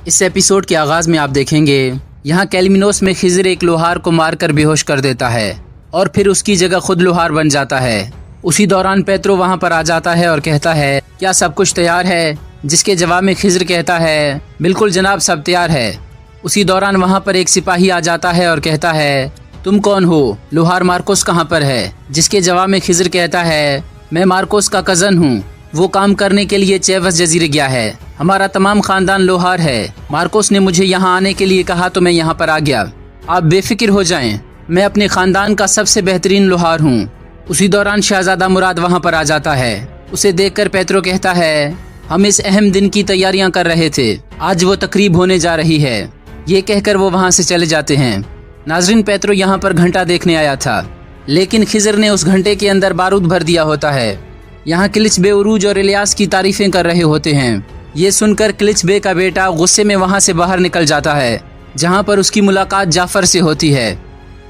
इस एपिसोड के आगाज में आप देखेंगे यहाँ कैलमिनोस में खिज़र एक लोहार को मारकर बेहोश कर देता है और फिर उसकी जगह खुद लोहार बन जाता है। उसी दौरान पेत्रो वहाँ पर आ जाता है और कहता है, क्या सब कुछ तैयार है? जिसके जवाब में खिज़र कहता है, बिल्कुल जनाब, सब तैयार है। उसी दौरान वहाँ पर एक सिपाही आ जाता है और कहता है, तुम कौन हो? लोहार मार्कोस कहाँ पर है? जिसके जवाब में खिज़र कहता है, मैं मार्कोस का कज़न हूँ। वो काम करने के लिए चेवस जजीरे गया है। हमारा तमाम खानदान लोहार है। मार्कोस ने मुझे यहाँ आने के लिए कहा तो मैं यहाँ पर आ गया। आप बेफिक्र हो जाएं, मैं अपने खानदान का सबसे बेहतरीन लोहार हूँ। उसी दौरान शहजादा मुराद वहाँ पर आ जाता है। उसे देखकर पेत्रो कहता है, हम इस अहम दिन की तैयारियां कर रहे थे, आज वो तकरीब होने जा रही है। ये कहकर वो वहाँ से चले जाते हैं। नाजरीन, पेत्रो यहाँ पर घंटा देखने आया था, लेकिन खिज़र ने उस घंटे के अंदर बारूद भर दिया होता है। यहाँ किलिच बे उरूज और इलियास की तारीफें कर रहे होते हैं। ये सुनकर किलिच बे का बेटा गुस्से में वहाँ से बाहर निकल जाता है, जहाँ पर उसकी मुलाकात जाफर से होती है।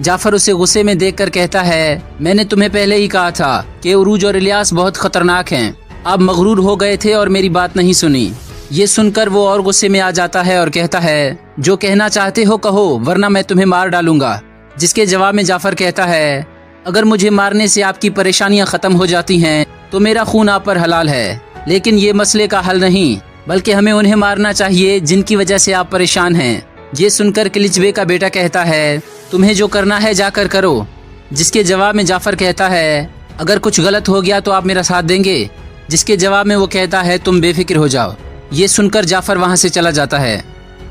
जाफर उसे गुस्से में देखकर कहता है, मैंने तुम्हें पहले ही कहा था कि उरूज और इलियास बहुत खतरनाक हैं। आप मगरूर हो गए थे और मेरी बात नहीं सुनी। ये सुनकर वो और गुस्से में आ जाता है और कहता है, जो कहना चाहते हो कहो, वरना मैं तुम्हें मार डालूंगा। जिसके जवाब में जाफर कहता है, अगर मुझे मारने से आपकी परेशानियां खत्म हो जाती हैं तो मेरा खून आप पर हलाल है, लेकिन ये मसले का हल नहीं, बल्कि हमें उन्हें मारना चाहिए जिनकी वजह से आप परेशान हैं। ये सुनकर किलिच बे का बेटा कहता है, तुम्हें जो करना है जाकर करो। जिसके जवाब में जाफर कहता है, अगर कुछ गलत हो गया तो आप मेरा साथ देंगे? जिसके जवाब में वो कहता है, तुम बेफिक्र हो जाओ। ये सुनकर जाफर वहाँ से चला जाता है।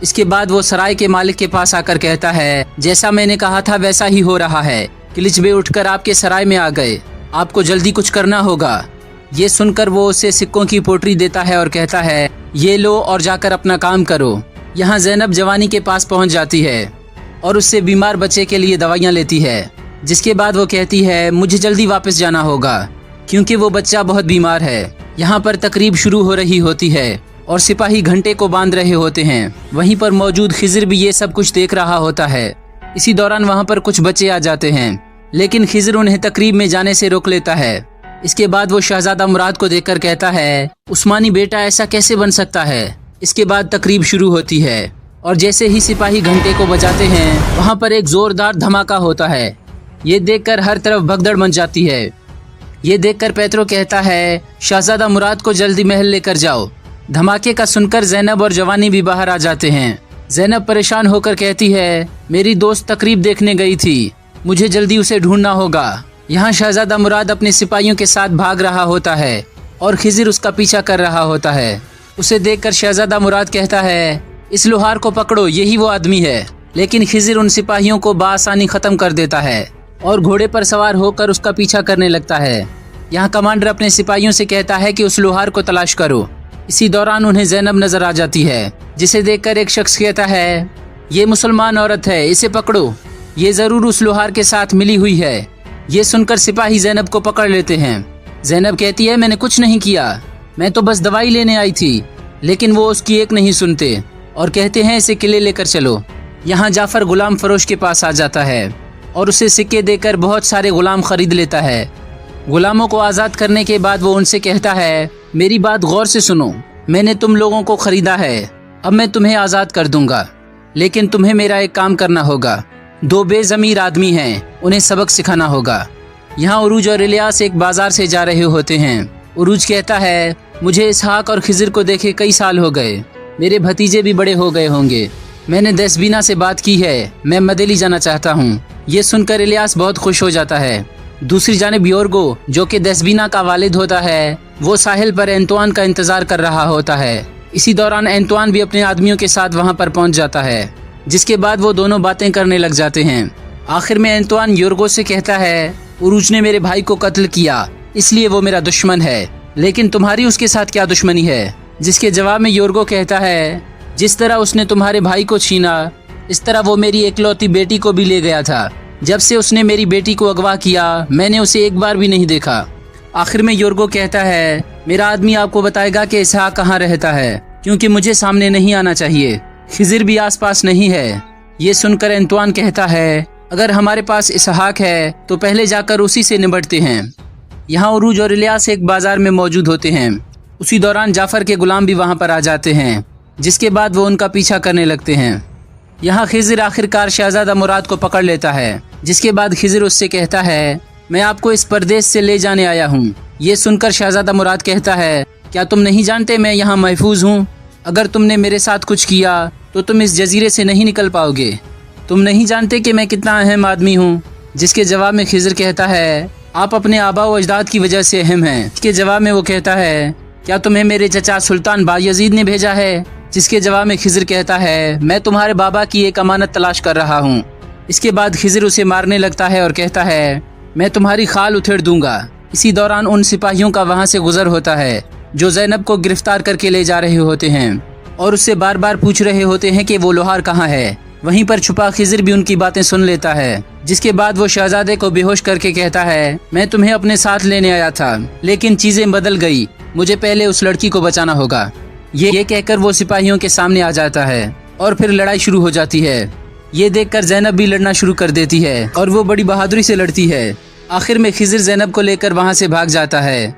इसके बाद वो सराय के मालिक के पास आकर कहता है, जैसा मैंने कहा था वैसा ही हो रहा है। किलिच बे उठकर आपके सराय में आ गए, आपको जल्दी कुछ करना होगा। ये सुनकर वो उसे सिक्कों की पोटली देता है और कहता है, ये लो और जाकर अपना काम करो। यहाँ ज़ैनब जवानी के पास पहुँच जाती है और उससे बीमार बच्चे के लिए दवाइयाँ लेती है। जिसके बाद वो कहती है, मुझे जल्दी वापस जाना होगा क्योंकि वो बच्चा बहुत बीमार है। यहाँ पर तकरीब शुरू हो रही होती है और सिपाही घंटे को बांध रहे होते हैं। वहीं पर मौजूद खिज़र भी ये सब कुछ देख रहा होता है। इसी दौरान वहाँ पर कुछ बच्चे आ जाते हैं, लेकिन खिज़र उन्हें तकरीब में जाने से रोक लेता है। इसके बाद वो शहजादा मुराद को देखकर कहता है, उस्मानी बेटा ऐसा कैसे बन सकता है? इसके बाद तकरीब शुरू होती है और जैसे ही सिपाही घंटे को बजाते हैं वहाँ पर एक जोरदार धमाका होता है। ये देखकर हर तरफ भगदड़ मच जाती है। ये देखकर पेत्रो कहता है, शहजादा मुराद को जल्दी महल लेकर जाओ। धमाके का सुनकर ज़ैनब और जवानी भी बाहर आ जाते हैं। ज़ैनब परेशान होकर कहती है, मेरी दोस्त तकरीब देखने गई थी, मुझे जल्दी उसे ढूंढना होगा। यहाँ शहजादा मुराद अपने सिपाहियों के साथ भाग रहा होता है और खिज़र उसका पीछा कर रहा होता है। उसे देखकर शहजादा मुराद कहता है, इस लोहार को पकड़ो, यही वो आदमी है। लेकिन खिज़र उन सिपाहियों को बाआसानी खत्म कर देता है और घोड़े पर सवार होकर उसका पीछा करने लगता है। यहाँ कमांडर अपने सिपाहियों से कहता है कि उस लोहार को तलाश करो। इसी दौरान उन्हें ज़ैनब नजर आ जाती है, जिसे देखकर एक शख्स कहता है, ये मुसलमान औरत है, इसे पकड़ो, ये जरूर उस लोहार के साथ मिली हुई है। ये सुनकर सिपाही ज़ैनब को पकड़ लेते हैं। ज़ैनब कहती है, मैंने कुछ नहीं किया, मैं तो बस दवाई लेने आई थी। लेकिन वो उसकी एक नहीं सुनते और कहते हैं, इसे किले लेकर चलो। यहाँ जाफर गुलाम फरोश के पास आ जाता है और उसे सिक्के देकर बहुत सारे गुलाम खरीद लेता है। गुलामों को आज़ाद करने के बाद वो उनसे कहता है, मेरी बात गौर से सुनो, मैंने तुम लोगों को खरीदा है, अब मैं तुम्हें आज़ाद कर दूंगा, लेकिन तुम्हें मेरा एक काम करना होगा। 2 बेज़मीर आदमी हैं, उन्हें सबक सिखाना होगा। यहाँ उरूज और इलियास एक बाजार से जा रहे होते हैं। उरूज कहता है, मुझे इसहाक और खिज़र को देखे कई साल हो गए, मेरे भतीजे भी बड़े हो गए होंगे। मैंने दसबीना से बात की है, मैं मदेली जाना चाहता हूँ। ये सुनकर इलियास बहुत खुश हो जाता है। दूसरी जानिब योर्गो, जो कि दसबीना का वालिद होता है, वो साहिल पर एंतवान का इंतजार कर रहा होता है। इसी दौरान एंतवान भी अपने आदमियों के साथ वहाँ पर पहुँच जाता है, जिसके बाद वो दोनों बातें करने लग जाते हैं। आखिर में एंतवान योर्गो से कहता है, उरूज ने मेरे भाई को कत्ल किया, इसलिए वो मेरा दुश्मन है, लेकिन तुम्हारी उसके साथ क्या दुश्मनी है? जिसके जवाब में योर्गो कहता है, जिस तरह उसने तुम्हारे भाई को छीना, इस तरह वो मेरी एकलौती बेटी को भी ले गया था। जब से उसने मेरी बेटी को अगवा किया, मैंने उसे एक बार भी नहीं देखा। आखिर में योर्गो कहता है, मेरा आदमी आपको बताएगा कि इसहाक कहाँ रहता है, क्योंकि मुझे सामने नहीं आना चाहिए। खिज़र भी आसपास नहीं है। ये सुनकर एंतवान कहता है, अगर हमारे पास इसहाक है तो पहले जाकर उसी से निपटते हैं। यहाँ उरूज और इलियास एक बाजार में मौजूद होते हैं। उसी दौरान जाफर के गुलाम भी वहाँ पर आ जाते हैं। जिसके बाद वो उनका पीछा करने लगते हैं। यहाँ खिज़र आखिरकार शहजादा मुराद को पकड़ लेता है, जिसके बाद खिज़र उससे कहता है, मैं आपको इस परदेश से ले जाने आया हूँ। ये सुनकर शहजादा मुराद कहता है, क्या तुम नहीं जानते मैं यहाँ महफूज हूँ? अगर तुमने मेरे साथ कुछ किया तो तुम इस जजीरे से नहीं निकल पाओगे। तुम नहीं जानते कि मैं कितना अहम आदमी हूँ। जिसके जवाब में खिज़र कहता है, आप अपने आबा व अजदाद की वजह से अहम हैं। इसके जवाब में वो कहता है, क्या तुम्हें मेरे चचा सुल्तान बायजीद ने भेजा है? जिसके जवाब में खिज़र कहता है, मैं तुम्हारे बाबा की एक अमानत तलाश कर रहा हूँ। इसके बाद खिज़र उसे मारने लगता है और कहता है, मैं तुम्हारी खाल उधेड़ दूंगा। इसी दौरान उन सिपाहियों का वहाँ से गुजर होता है जो ज़ैनब को गिरफ्तार करके ले जा रहे होते हैं और उससे बार बार पूछ रहे होते हैं कि वो लोहार कहाँ है। वहीं पर छुपा खिज़र भी उनकी बातें सुन लेता है, जिसके बाद वो शहजादे को बेहोश करके कहता है, मैं तुम्हें अपने साथ लेने आया था, लेकिन चीजें बदल गई। मुझे पहले उस लड़की को बचाना होगा। ये कहकर वो सिपाहियों के सामने आ जाता है और फिर लड़ाई शुरू हो जाती है। ये देखकर ज़ैनब भी लड़ना शुरू कर देती है और वो बड़ी बहादुरी से लड़ती है। आखिर में खिज़र ज़ैनब को लेकर वहाँ से भाग जाता है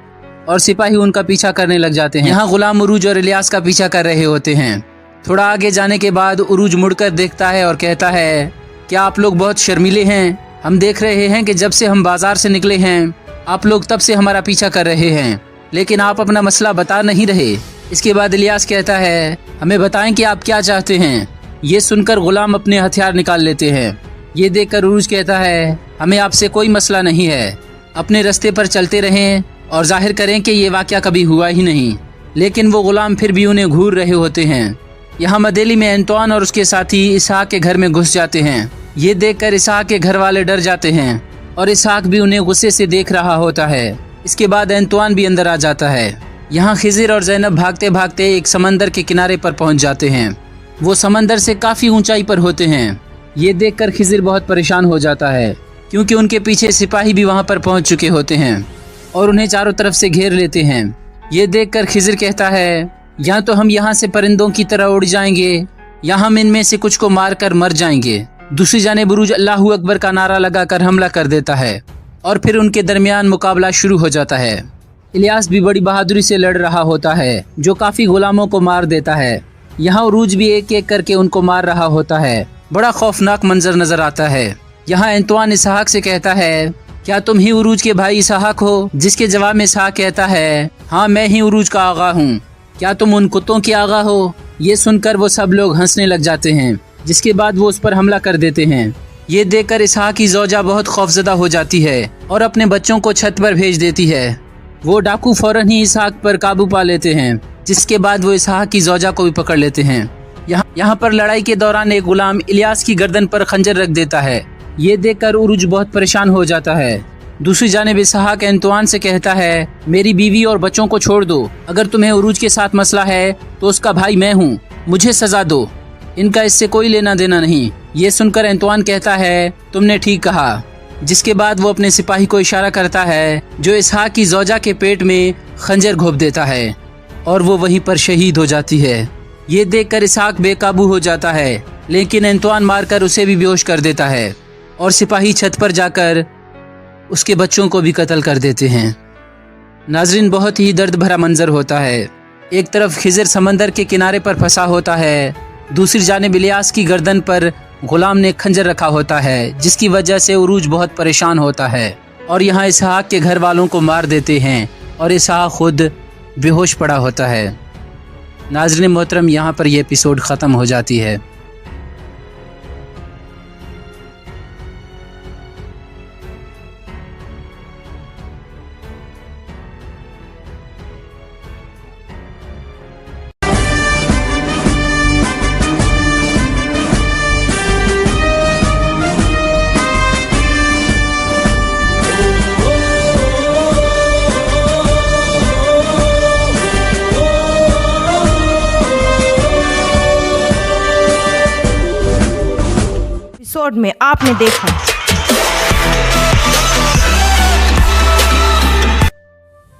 और सिपाही उनका पीछा करने लग जाते हैं। यहाँ गुलाम उरूज और इलियास का पीछा कर रहे होते हैं। थोड़ा आगे जाने के बाद उरूज मुड़कर देखता है और कहता है, क्या आप लोग बहुत शर्मीले हैं? हम देख रहे हैं कि जब से हम बाजार से निकले हैं आप लोग तब से हमारा पीछा कर रहे हैं, लेकिन आप अपना मसला बता नहीं रहे। इसके बाद इलियास कहता है, हमें बताएं कि आप क्या चाहते हैं। ये सुनकर गुलाम अपने हथियार निकाल लेते हैं। ये देखकर उरूज कहता है, हमें आपसे कोई मसला नहीं है, अपने रास्ते पर चलते रहें और जाहिर करें कि ये वाक़या कभी हुआ ही नहीं। लेकिन वो गुलाम फिर भी उन्हें घूर रहे होते हैं। यहाँ मदेली में एंतवान और उसके साथी इसहाक के घर में घुस जाते हैं। ये देखकर इसहाक के घर वाले डर जाते हैं और इसहाक भी उन्हें गुस्से से देख रहा होता है। इसके बाद एंतवान भी अंदर आ जाता है। यहाँ खिज़र और ज़ैनब भागते भागते एक समंदर के किनारे पर पहुँच जाते हैं। वो समंदर से काफ़ी ऊंचाई पर होते हैं। ये देखकर खिज़र बहुत परेशान हो जाता है, क्योंकि उनके पीछे सिपाही भी वहाँ पर पहुँच चुके होते हैं और उन्हें चारों तरफ से घेर लेते हैं। ये देखकर खिज़र कहता है, या तो हम यहाँ से परिंदों की तरह उड़ जाएंगे या हम इनमें से कुछ को मार कर मर जाएंगे। दूसरी जानिब उरूज अल्लाहू अकबर का नारा लगाकर हमला कर देता है और फिर उनके दरमियान मुकाबला शुरू हो जाता है। इलियास भी बड़ी बहादुरी से लड़ रहा होता है, जो काफ़ी गुलामों को मार देता है। यहाँ उरूज भी एक एक करके उनको मार रहा होता है। बड़ा खौफनाक मंजर नजर आता है। यहाँ एंतवान इसहाक से कहता है, क्या तुम ही उरूज के भाई इसहाक हो? जिसके जवाब में इसहाक कहता है, हाँ मैं ही उरूज का आगा हूँ। क्या तुम उन कुत्तों के आगा हो? ये सुनकर वो सब लोग हंसने लग जाते हैं, जिसके बाद वो उस पर हमला कर देते हैं। ये देखकर इसहाक की ज़ौजा बहुत खौफजदा हो जाती है और अपने बच्चों को छत पर भेज देती है। वो डाकू फौरन ही इसहाक पर काबू पा लेते हैं, जिसके बाद वो इसहाक की ज़ौजा को भी पकड़ लेते हैं। यहाँ पर लड़ाई के दौरान एक गुलाम इलियास की गर्दन पर खंजर रख देता है। ये देखकर उरूज बहुत परेशान हो जाता है। दूसरी जानिब इसहाक एंतवान से कहता है, मेरी बीवी और बच्चों को छोड़ दो। अगर तुम्हें उरूज के साथ मसला है तो उसका भाई मैं हूँ, मुझे सजा दो, इनका इससे कोई लेना देना नहीं। ये सुनकर एंतवान कहता है, तुमने ठीक कहा। जिसके बाद वो अपने सिपाही को इशारा करता है, जो इसहाक की ज़ौजा के पेट में खंजर घोंप देता है और वो वहीं पर शहीद हो जाती है। ये देखकर इसहाक बेकाबू हो जाता है, लेकिन एंतवान मारकर उसे भी बेहोश कर देता है और सिपाही छत पर जाकर उसके बच्चों को भी कत्ल कर देते हैं। नाजरीन, बहुत ही दर्द भरा मंजर होता है। एक तरफ खिज़र समंदर के किनारे पर फंसा होता है, दूसरी जानिब इलियास की गर्दन पर गुलाम ने खंजर रखा होता है, जिसकी वजह से उरूज बहुत परेशान होता है और यहाँ इसहाक के घर वालों को मार देते हैं और इसहाक खुद बेहोश पड़ा होता है। नाज़रीन मोहतरम, यहाँ पर यह एपिसोड ख़त्म हो जाती है। एपिसोड में आपने देखा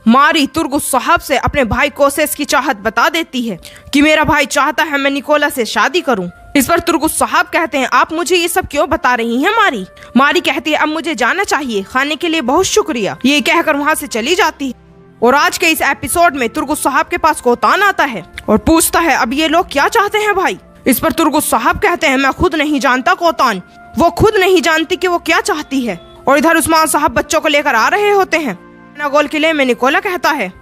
मारी तुर्गुस साहब से अपने भाई कोसेस की चाहत बता देती है कि मेरा भाई चाहता है मैं निकोला से शादी करूं। इस पर तुर्गुस साहब कहते हैं, आप मुझे ये सब क्यों बता रही हैं मारी? मारी कहती है, अब मुझे जाना चाहिए, खाने के लिए बहुत शुक्रिया। ये कहकर वहाँ से चली जाती है। और आज के इस एपिसोड में तुर्गुस साहब के पास कोतान आता है और पूछता है अब ये लोग क्या चाहते हैं भाई। इस पर तुर्गुस साहब कहते हैं मैं खुद नहीं जानता कोतान, वो खुद नहीं जानती कि वो क्या चाहती है। और इधर उस्मान साहब बच्चों को लेकर आ रहे होते हैं। गोल किले में निकोला कहता है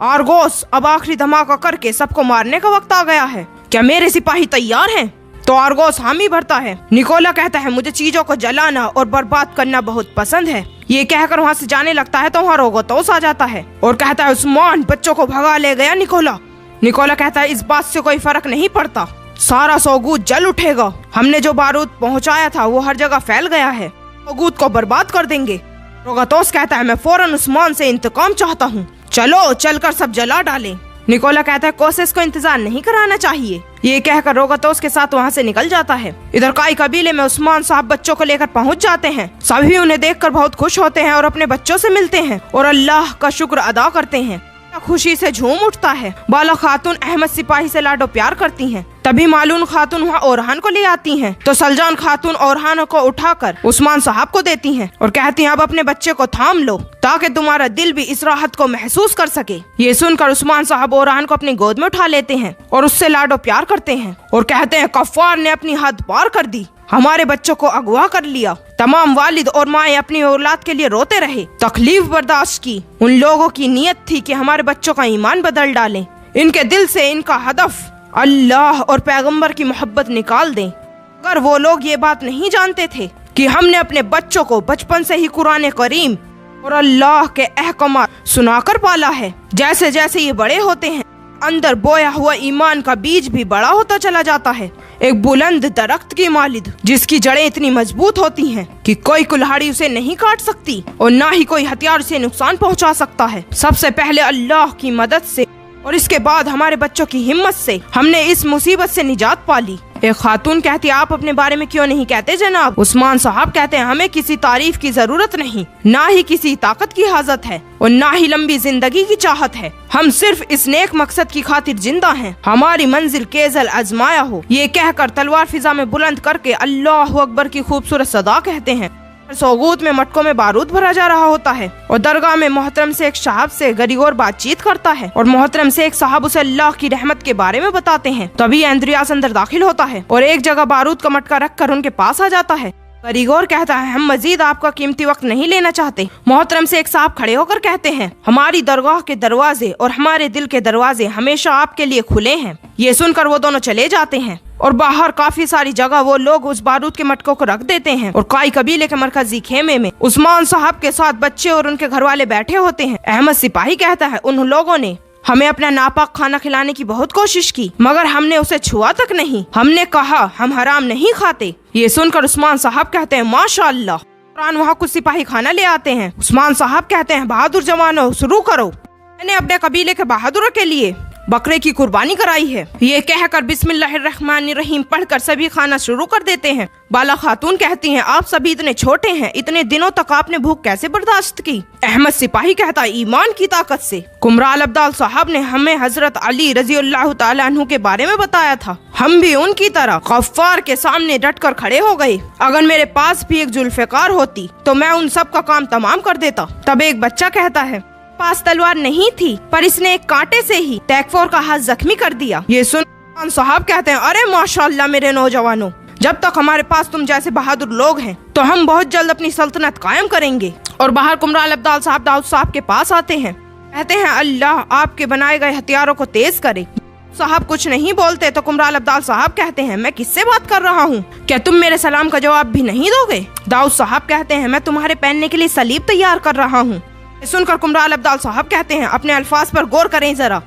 आर्गोस अब आखिरी धमाका करके सबको मारने का वक्त आ गया है, क्या मेरे सिपाही तैयार हैं? तो आर्गोस हामी भरता है। निकोला कहता है मुझे चीजों को जलाना और बर्बाद करना बहुत पसंद है। ये कहकर वहाँ से जाने लगता है तो वहाँ रोगोतोस आ जाता है और कहता है उस्मान बच्चों को भगा ले गया निकोला। निकोला कहता है इस बात से कोई फर्क नहीं पड़ता, सारा सोगूत जल उठेगा। हमने जो बारूद पहुँचाया था वो हर जगह फैल गया है, सोगूत को बर्बाद कर देंगे। रोगोतोस कहता है मैं फौरन उस्मान से इंतकाम चाहता हूँ, चलो चलकर सब जला डालें। निकोला कहता है कोसेस को इंतजार नहीं कराना चाहिए। ये कहकर रोगोतोस के साथ वहाँ से निकल जाता है। इधर काई कबीले में उस्मान साहब बच्चों को लेकर पहुँच जाते हैं। सभी उन्हें देखकर बहुत खुश होते हैं और अपने बच्चों से मिलते हैं और अल्लाह का शुक्र अदा करते हैं। खुशी से झूम उठता है। बाला खातून अहमद सिपाही से लाडो प्यार करती हैं। तभी मालून खातून वहाँ ओरहान को ले आती हैं, तो सलजान खातून ओरहान को उठाकर उस्मान साहब को देती हैं और कहती हैं अब अपने बच्चे को थाम लो ताकि तुम्हारा दिल भी इस राहत को महसूस कर सके। ये सुनकर उस्मान साहब ओरहान को अपनी गोद में उठा लेते हैं और उससे लाडो प्यार करते हैं और कहते हैं कफ्फार ने अपनी हद पार कर दी, हमारे बच्चों को अगवा कर लिया। तमाम वालिद और माएं अपनी औलाद के लिए रोते रहे, तकलीफ बर्दाश्त की। उन लोगों की नीयत थी कि हमारे बच्चों का ईमान बदल डालें, इनके दिल से इनका हदफ अल्लाह और पैगंबर की मोहब्बत निकाल दें। अगर वो लोग ये बात नहीं जानते थे कि हमने अपने बच्चों को बचपन से ही कुरान करीम और अल्लाह के अहकाम सुनाकर पाला है, जैसे जैसे ये बड़े होते हैं अंदर बोया हुआ ईमान का बीज भी बड़ा होता चला जाता है। एक बुलंद दरख्त की मालिद जिसकी जड़ें इतनी मजबूत होती हैं कि कोई कुल्हाड़ी उसे नहीं काट सकती और ना ही कोई हथियार उसे नुकसान पहुंचा सकता है। सबसे पहले अल्लाह की मदद से और इसके बाद हमारे बच्चों की हिम्मत से हमने इस मुसीबत से निजात पाली। एक खातून कहती है आप अपने बारे में क्यों नहीं कहते जनाब? उस्मान साहब कहते हैं हमें किसी तारीफ की जरूरत नहीं, ना ही किसी ताकत की हाजत है और ना ही लंबी जिंदगी की चाहत है। हम सिर्फ इस नेक मकसद की खातिर जिंदा हैं, हमारी मंजिल केजल आजमाया हो। ये कहकर तलवार फिजा में बुलंद करके अल्लाह अकबर की खूबसूरत सदा कहते हैं। सोगूत में मटकों में बारूद भरा जा रहा होता है और दरगाह में मोहतरम शेख साहब से गरीगोर बातचीत करता है और मोहतरम शेख साहब उसे अल्लाह की रहमत के बारे में बताते हैं। तभी एंद्रियास अंदर दाखिल होता है और एक जगह बारूद का मटका रखकर उनके पास आ जाता है। गरीगोर कहता है हम मजीद आपका कीमती वक्त नहीं लेना चाहते। मोहतरम शेख साहब खड़े होकर कहते हैं हमारी दरगाह के दरवाजे और हमारे दिल के दरवाजे हमेशा आपके लिए खुले हैं। ये सुनकर वो दोनों चले जाते हैं और बाहर काफी सारी जगह वो लोग उस बारूद के मटकों को रख देते हैं और काई कबीले के मरकजी खेमे में उस्मान साहब के साथ बच्चे और उनके घर वाले बैठे होते हैं। अहमद सिपाही कहता है उन लोगों ने हमें अपना नापाक खाना खिलाने की बहुत कोशिश की मगर हमने उसे छुआ तक नहीं। हमने कहा हम हराम नहीं खाते। ये सुनकर उस्मान साहब कहते हैं माशाअल्लाह। फौरन वहाँ कुछ सिपाही खाना ले आते हैं। उस्मान साहब कहते हैं बहादुर जवानों शुरू करो, मैंने अपने कबीले के बहादुरों के लिए बकरे की कुर्बानी कराई है। ये कहकर बिस्मिल्लाहिर्रहमानिर्रहीम पढ़कर सभी खाना शुरू कर देते हैं। बाला खातून कहती हैं आप सभी इतने छोटे हैं, इतने दिनों तक आपने भूख कैसे बर्दाश्त की? अहमद सिपाही कहता है ईमान की ताकत से। कुमराल अब्दाल साहब ने हमें हजरत अली रज़ियल्लाहु ताला अन्हु के बारे में बताया था, हम भी उनकी तरह गफ्फार के सामने डटकर खड़े हो गए। अगर मेरे पास भी एक जुल्फ़िकार होती तो मैं उन सब का काम तमाम कर देता। तब एक बच्चा कहता है पास तलवार नहीं थी पर इसने एक कांटे से ही तैकफोर का हाथ जख्मी कर दिया। ये सुन साहब कहते हैं अरे माशाअल्लाह मेरे नौजवानों, जब तक हमारे पास तुम जैसे बहादुर लोग हैं तो हम बहुत जल्द अपनी सल्तनत कायम करेंगे। और बाहर कुमराल अब्दाल साहब दाऊद साहब के पास आते हैं, कहते हैं अल्लाह आपके बनाए गए हथियारों को तेज करे। साहब कुछ नहीं बोलते तो कुमराल अब्दाल साहब कहते हैं मैं किससे बात कर रहा हूँ, क्या तुम मेरे सलाम का जवाब भी नहीं दोगे? दाऊद साहब कहते हैं मैं तुम्हारे पहनने के लिए सलीब तैयार कर रहा हूँ। सुनकर कुमराल अब्दाल साहब कहते हैं अपने अल्फाज पर गौर करें जरा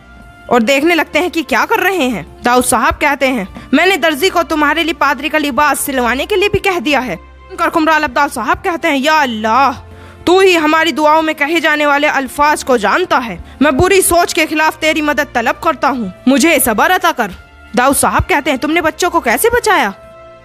और देखने लगते हैं कि क्या कर रहे हैं। दाऊद साहब कहते हैं मैंने दर्जी को तुम्हारे लिए पादरी का लिबास सिलवाने के लिए भी कह दिया है। सुनकर कुमराल अब्दाल साहब कहते हैं या अल्लाह, तू ही हमारी दुआओं में कहे जाने वाले अल्फाज को जानता है। मैं बुरी सोच के खिलाफ तेरी मदद तलब करता हूँ, मुझे सब्र अता कर। दाऊद साहब कहते हैं तुमने बच्चों को कैसे बचाया?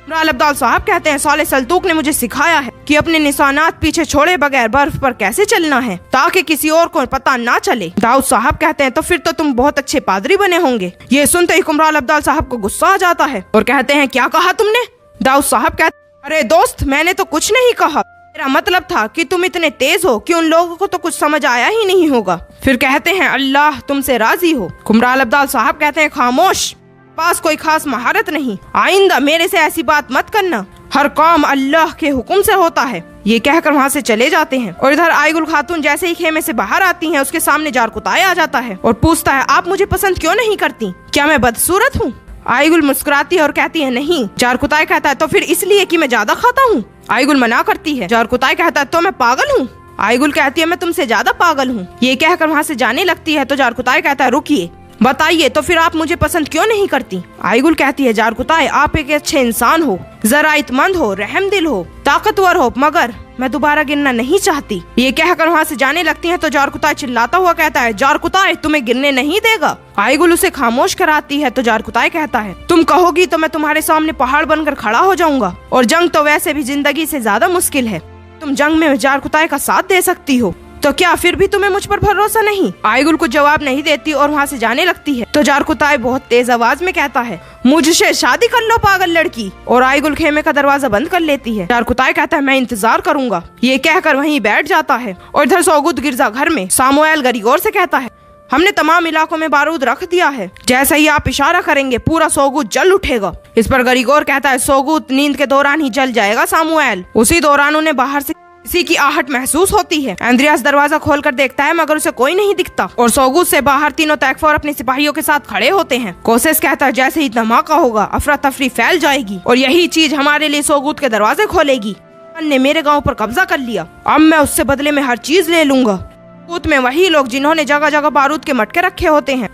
कुमराल अब्दाल साहब कहते हैं साले सल्तूक ने मुझे सिखाया है कि अपने निशानात पीछे छोड़े बगैर बर्फ पर कैसे चलना है ताकि किसी और को पता ना चले। दाऊद साहब कहते हैं तो फिर तो तुम बहुत अच्छे पादरी बने होंगे। ये सुनते ही कुमराल अब्दाल साहब को गुस्सा आ जाता है और कहते हैं क्या कहा तुमने? दाऊद साहब कहते अरे दोस्त मैंने तो कुछ नहीं कहा, मेरा मतलब था कि तुम इतने तेज हो कि उन लोगों को तो कुछ समझ आया ही नहीं होगा। फिर कहते हैं अल्लाह तुमसे राजी हो। कुमराल अब्दाल साहब कहते हैं खामोश, पास कोई खास महारत नहीं, आइंदा मेरे से ऐसी बात मत करना, हर काम अल्लाह के हुक्म से होता है। ये कहकर वहाँ से चले जाते हैं। और इधर आईगुल खातून जैसे ही खेमे से बाहर आती हैं, उसके सामने जारकुताय आ जाता है और पूछता है आप मुझे पसंद क्यों नहीं करती, क्या मैं बदसूरत हूँ? आईगुल मुस्कुराती है और कहती है नहीं। जारकुताय कहता है तो फिर इसलिए कि मैं ज्यादा खाता हूँ? आईगुल मना करती है। जारकुताय कहता है तो मैं पागल हूँ? आईगुल कहती है मैं तुमसे ज्यादा पागल हूँ। ये कहकर वहाँ से जाने लगती है तो जारकुताय कहता है रुकिए, बताइए तो फिर आप मुझे पसंद क्यों नहीं करती? आईगुल कहती है जारकुताय आप एक अच्छे इंसान हो, जराइतमंद हो, रहमदिल हो, ताकतवर हो, मगर मैं दोबारा गिरना नहीं चाहती। ये कहकर वहाँ से जाने लगती हैं तो जारकुताय चिल्लाता हुआ कहता है जारकुताय तुम्हें गिरने नहीं देगा। आईगुल उसे खामोश कराती है तो जारकुताय कहता है तुम कहोगी तो मैं तुम्हारे सामने पहाड़ बनकर खड़ा हो जाऊंगा, और जंग तो वैसे भी जिंदगी से ज्यादा मुश्किल है, तुम जंग में जारकुताय का साथ दे सकती हो, तो क्या फिर भी तुम्हें मुझ पर भरोसा नहीं? आईगुल कुछ जवाब नहीं देती और वहाँ से जाने लगती है तो जारकुताय बहुत तेज आवाज में कहता है मुझसे शादी कर लो पागल लड़की, और आईगुल खेमे का दरवाजा बंद कर लेती है। जारकुताय कहता है मैं इंतजार करूंगा। ये कहकर वहीं बैठ जाता है। और इधर सोगुत गिरजा घर में सामुएल गरीगोर से कहता है हमने तमाम इलाकों में बारूद रख दिया है, जैसा ही आप इशारा करेंगे पूरा सोगुत जल उठेगा। इस पर गरीगोर कहता है सोगुत नींद के दौरान ही जल जाएगा सामुएल। उसी दौरान उन्हें बाहर से किसी की आहट महसूस होती है। एंद्रियास दरवाजा खोलकर देखता है मगर उसे कोई नहीं दिखता, और सोगुत से बाहर तीनों तैकफोर अपने सिपाहियों के साथ खड़े होते हैं। कोसेस कहता है जैसे ही धमाका होगा अफरा तफरी फैल जाएगी और यही चीज हमारे लिए सोगुत के दरवाजे खोलेगी। ने मेरे गाँव पर कब्जा कर लिया, अब मैं उससे बदले में हर चीज ले लूंगा। सोगुत में वही लोग जिन्होंने जगह जगह बारूद के मटके रखे होते हैं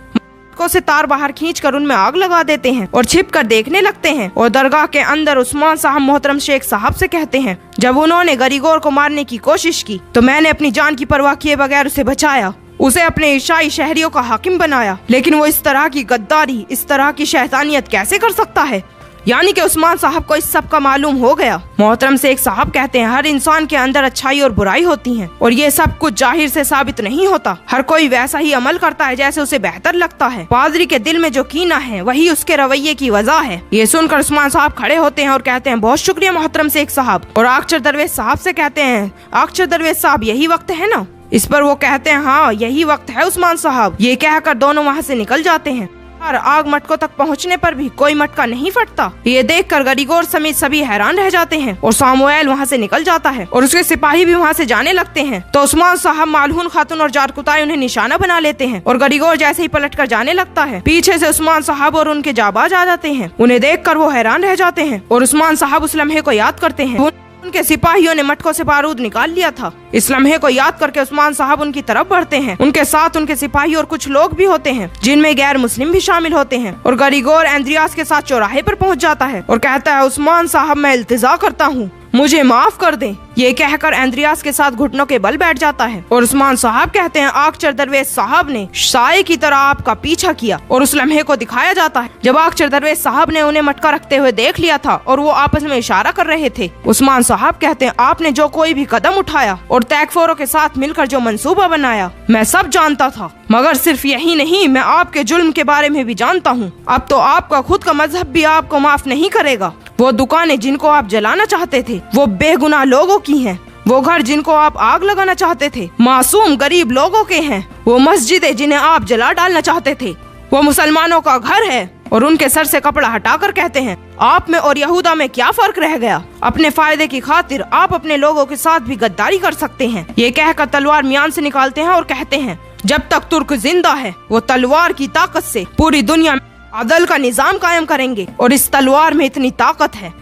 से तार बाहर खींचकर उनमें आग लगा देते हैं और छिपकर देखने लगते हैं। और दरगाह के अंदर उस्मान साहब मोहतरम शेख साहब से कहते हैं जब उन्होंने गरीगोर को मारने की कोशिश की तो मैंने अपनी जान की परवाह किए बगैर उसे बचाया, उसे अपने ईसाई शहरियों का हाकिम बनाया, लेकिन वो इस तरह की गद्दारी, इस तरह की शैतानियत कैसे कर सकता है? यानी कि उस्मान साहब को इस सब का मालूम हो गया। मोहतरम शेख साहब कहते हैं हर इंसान के अंदर अच्छाई और बुराई होती है और ये सब कुछ जाहिर से साबित नहीं होता, हर कोई वैसा ही अमल करता है जैसे उसे बेहतर लगता है। पादरी के दिल में जो कीना है वही उसके रवैये की वजह है। ये सुनकर उस्मान साहब खड़े होते हैं और कहते हैं बहुत शुक्रिया मोहतरम शेख साहब। और आखचर दरवेश साहब से कहते हैं आखचर दरवेश साहब यही वक्त है ना? इस पर वो कहते हैं हाँ यही वक्त है उस्मान साहब। ये कहकर दोनों वहाँ से निकल जाते हैं। और आग मटकों तक पहुंचने पर भी कोई मटका नहीं फटता। ये देखकर गरीगोर समेत सभी हैरान रह जाते हैं और सामुएल वहां से निकल जाता है और उसके सिपाही भी वहां से जाने लगते हैं। तो उस्मान साहब, मालहून खातून और जारकुताय उन्हें निशाना बना लेते हैं और गरीगोर जैसे ही पलटकर जाने लगता है पीछे से उस्मान साहब और उनके जाबाज आ जाते हैं। उन्हें देखकर वो हैरान रह जाते हैं और उस्मान साहब उस लम्हे को याद करते हैं। उनके सिपाहियों ने मटकों से बारूद निकाल लिया था। इस लम्हे को याद करके उस्मान साहब उनकी तरफ बढ़ते हैं। उनके साथ उनके सिपाही और कुछ लोग भी होते हैं जिनमें गैर मुस्लिम भी शामिल होते हैं। और गरीगोर एंद्रियास के साथ चौराहे पर पहुंच जाता है और कहता है उस्मान साहब मैं इल्तिजा करता हूँ, मुझे माफ कर दें। ये कहकर एंद्रियास के साथ घुटनों के बल बैठ जाता है और उस्मान साहब कहते हैं आखचर दरवेश साहब ने साये की तरह आपका पीछा किया। और उस लम्हे को दिखाया जाता है जब आखचर दरवेश साहब ने उन्हें मटका रखते हुए देख लिया था और वो आपस में इशारा कर रहे थे। उस्मान साहब कहते हैं आपने जो कोई भी कदम उठाया और तैकफोरों के साथ मिलकर जो मंसूबा बनाया मैं सब जानता था, मगर सिर्फ यही नहीं मैं आपके जुल्म के बारे में भी जानता हूँ। अब तो आपका खुद का मजहब भी आपको माफ नहीं करेगा। वो दुकानें जिनको आप जलाना चाहते थे वो बेगुनाह लोगों की हैं। वो घर जिनको आप आग लगाना चाहते थे मासूम गरीब लोगों के हैं। वो मस्जिदें जिन्हें आप जला डालना चाहते थे वो मुसलमानों का घर है। और उनके सर से कपड़ा हटाकर कहते हैं आप में और यहूदा में क्या फर्क रह गया? अपने फायदे की खातिर आप अपने लोगों के साथ भी गद्दारी कर सकते हैं। ये कहकर तलवार मियान से निकालते हैं और कहते हैं जब तक तुर्क जिंदा है वो तलवार की ताकत से पूरी दुनिया में अदल का निजाम कायम करेंगे। और इस तलवार में इतनी ताकत है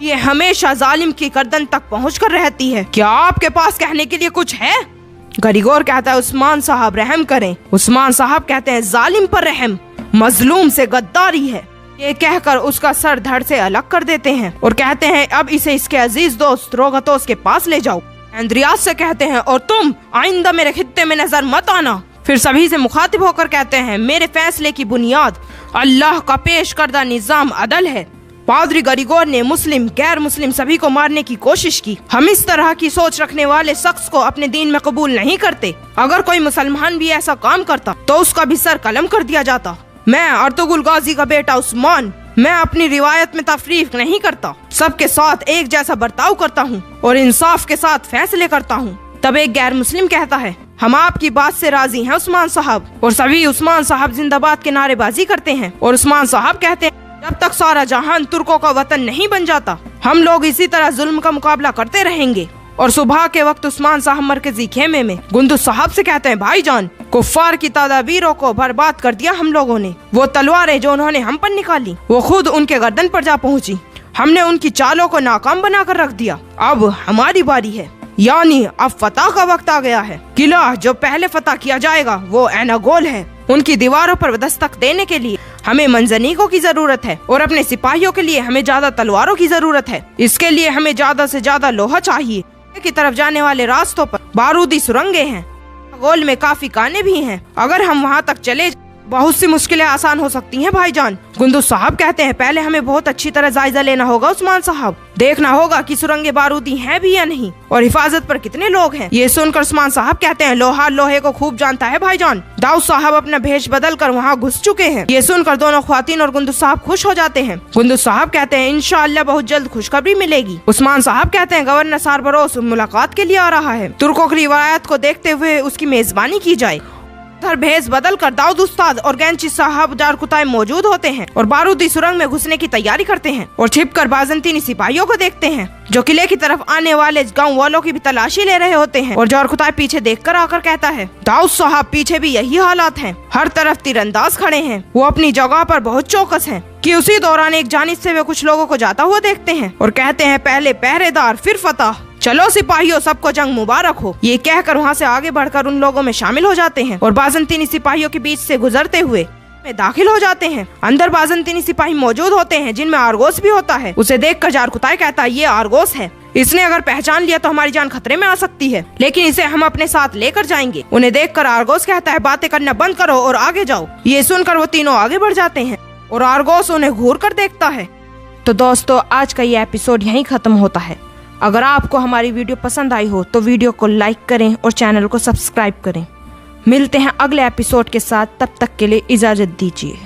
ये हमेशा जालिम की गर्दन तक पहुंचकर रहती है। क्या आपके पास कहने के लिए कुछ है? गरीगोर कहता है उस्मान साहब रहम करें। उस्मान साहब कहते हैं जालिम पर रहम, मजलूम से गद्दारी है। ये कहकर उसका सर धड़ से अलग कर देते हैं और कहते हैं अब इसे इसके अजीज दोस्त रोगतोस के पास ले जाओ। एंद्रियास से कहते हैं और तुम आइंदा मेरे खित्ते में नजर मत आना। फिर सभी से मुखातिब होकर कहते हैं मेरे फैसले की बुनियाद अल्लाह का पेश करदा निजाम अदल है। पादरी गरीगोर ने मुस्लिम गैर मुस्लिम सभी को मारने की कोशिश की। हम इस तरह की सोच रखने वाले शख्स को अपने दीन में कबूल नहीं करते। अगर कोई मुसलमान भी ऐसा काम करता तो उसका भी सर कलम कर दिया जाता। मैं अर्तुगरुल गाजी का बेटा उस्मान मैं अपनी रिवायत में तफरीक नहीं करता, सबके साथ एक जैसा बर्ताव करता हूँ और इंसाफ के साथ फैसले करता हूँ। तब एक गैर मुस्लिम कहता है, हम आपकी बात से राजी हैं उस्मान साहब। और सभी उस्मान साहब जिंदाबाद के नारेबाजी करते हैं। और उस्मान साहब कहते हैं, जब तक सारा जहान तुर्कों का वतन नहीं बन जाता, हम लोग इसी तरह जुल्म का मुकाबला करते रहेंगे। और सुबह के वक्त उस्मान साहब मरकजी खेमे में गुंदुज साहब से कहते हैं, भाईजान, कुफ्फार की तदाबीरों को बर्बाद कर दिया हम लोगों ने। वो तलवारें जो उन्होंने हम पर निकाली, वो खुद उनके गर्दन पर जा पहुंची। हमने उनकी चालों को नाकाम बनाकर रख दिया। अब हमारी बारी है, यानी अब फतह का वक्त आ गया है। किला जो पहले फतह किया जाएगा वो ऐनागोल है। उनकी दीवारों पर दस्तक देने के लिए हमें मंजनीकों की जरूरत है और अपने सिपाहियों के लिए हमें ज्यादा तलवारों की जरूरत है। इसके लिए हमें ज्यादा से ज्यादा लोहा चाहिए। की तरफ जाने वाले रास्तों पर बारूदी सुरंगें हैं, गोल में काफी काने भी हैं। अगर हम वहाँ तक चले, बहुत सी मुश्किलें आसान हो सकती हैं भाईजान। गुंदुज साहब कहते हैं, पहले हमें बहुत अच्छी तरह जायजा लेना होगा उस्मान साहब। देखना होगा कि सुरंगें बारूदी हैं भी या नहीं और हिफाजत पर कितने लोग हैं। ये सुनकर उस्मान साहब कहते हैं, लोहा लोहे को खूब जानता है भाईजान। दाऊद साहब अपना भेष बदल कर वहाँ घुस चुके हैं। ये सुनकर दोनों ख्वातीन और गुंदुज साहब खुश हो जाते हैं। गुंदुज साहब कहते हैं, इंशाअल्लाह बहुत जल्द खुशखबरी मिलेगी। उस्मान साहब कहते हैं, गवर्नर सारबरोस मुलाकात के लिए आ रहा है। तुर्कों की रिवायत को देखते हुए उसकी मेजबानी की जाए। भेष बदल कर दाऊद उस्ताद और गैंची साहब जारकुताई मौजूद होते हैं और बारूदी सुरंग में घुसने की तैयारी करते हैं और छिपकर बाजंतीनी सिपाहियों को देखते हैं जो किले की तरफ आने वाले गांव वालों की भी तलाशी ले रहे होते हैं। और जारकुताई पीछे देखकर आकर कहता है, दाऊद साहब, पीछे भी यही हालात हैं। हर तरफ तीरंदाज खड़े हैं। वो अपनी जगह पर बहुत चौकस हैं कि उसी दौरान एक जानिब से वे कुछ लोगों को जाता हुआ देखते हैं और कहते हैं, पहले पहरेदार फिर फतह। चलो सिपाहियों, सबको जंग मुबारक हो। ये कहकर वहाँ से आगे बढ़कर उन लोगों में शामिल हो जाते हैं और बाजंतीनी सिपाहियों के बीच से गुजरते हुए में दाखिल हो जाते हैं। अंदर बाजंतीनी सिपाही मौजूद होते हैं जिनमें आरगोस भी होता है। उसे देखकर जारकुताई कहता है, ये आरगोस है। इसने अगर पहचान लिया तो हमारी जान खतरे में आ सकती है, लेकिन इसे हम अपने साथ लेकर जाएंगे। उन्हें देखकर आरगोस कहता है, बातें करना बंद करो और आगे जाओ। ये सुनकर वो तीनों आगे बढ़ जाते हैं और आरगोस उन्हें घूर कर देखता है। तो दोस्तों, आज का ये एपिसोड यहीं खत्म होता है। अगर आपको हमारी वीडियो पसंद आई हो तो वीडियो को लाइक करें और चैनल को सब्सक्राइब करें। मिलते हैं अगले एपिसोड के साथ, तब तक के लिए इजाजत दीजिए।